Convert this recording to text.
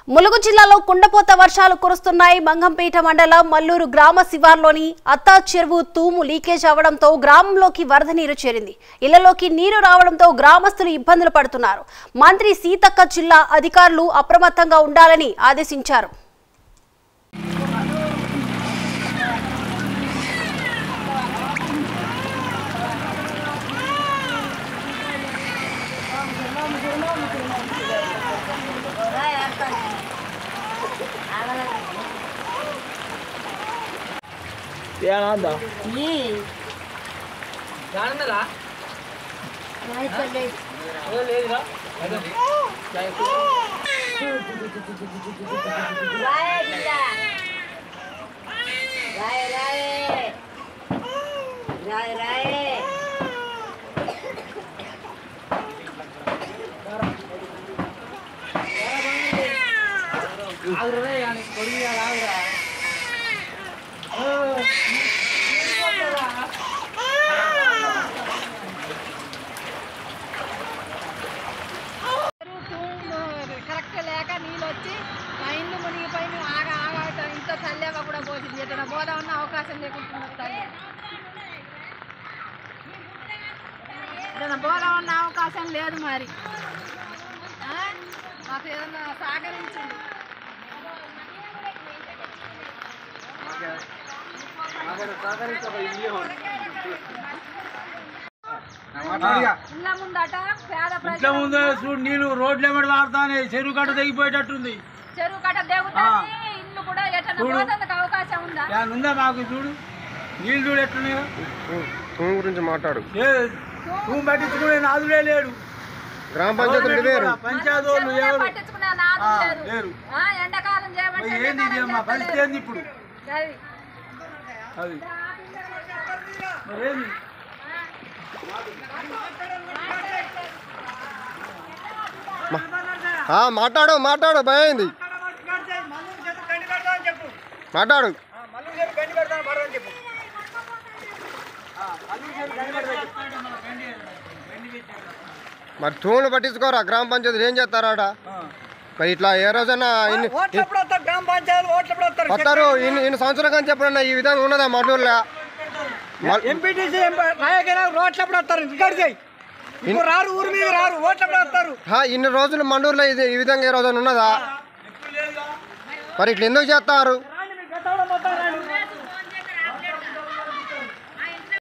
ములుగు జిల్లాలో కుండపోత వర్షాలు కురుస్తున్నాయి. మంగంపేట మండలం మల్లూరు గ్రామ శివార్లోని అత్తా చెరువు తూము లీకేజ్ అవడంతో గ్రామంలోకి వరద నీరు చేరింది. ఇళ్లలోకి నీరు రావడంతో గ్రామస్తులు ఇబ్బందులు పడుతున్నారు. మంత్రి సీతక్క జిల్లా అధికారులు అప్రమత్తంగా ఉండాలని ఆదేశించారు. ఏనాందా నీ జానన్నరా రాయపల్లి లేదురా రాయ బిడ్డ రాయ రాయ రాయ రాయ ఆగురే యాని కొడియా ఆగురా కరెక్ట్ లేక నీళ్ళు వచ్చి మా ఇల్లు మునిగిపోయి ఆగా ఇంత చల్లేక కూడా పోసింది. ఎట్లా పోదా ఉన్న అవకాశం లేకుండా తల్లి ఏదైనా పోదా ఉన్న అవకాశం లేదు. మరి మాకు ఏదన్నా సహకరించండి. ఇళ్ళ ముందట పేద ప్రజలు నీళ్ళు రోడ్లు ఎమ్మడి వాడుతానే చెరువు కట్ట తెగిపోయేటట్టుంది. చెరువు కట్ట దిగుతుంది. ఇల్లు కూడా ఎట్లా పోతందుకు అవకాశం ఉందా? ఉందా మాకు చూడు నీళ్ళు చూడు ఎట్లున్నాయో. తూము గురించి మాట్లాడు. తూము పట్టించుకునే నాదులే లేడు. గ్రామ పంచాయతీ వేరు పంచాయతీలు ఎవరు పట్టించుకునే నాదు లేరు. ఎండాకాలం చేయమంటే ఏంది ఇది అమ్మా పరిస్థితి ఏంది ఇప్పుడు? అది మరేంది మాట్లాడు మాట్లాడు భయమైంది మాట్లాడు. మరి తూములు పట్టించుకోరా గ్రామ పంచాయతీ ఏం చేస్తారాట? మరి ఇట్లా ఏ రోజైనా వస్తారు ఇన్ని సంవత్సరాలు కానీ చెప్పడన్నా ఈ విధంగా ఉన్నదా మల్లూరులో? ఇన్ని రోజులు మండూరులో ఇది ఈ విధంగా ఏ రోజైనా ఉన్నదా? మరి ఇట్లా ఎందుకు చేస్తారు?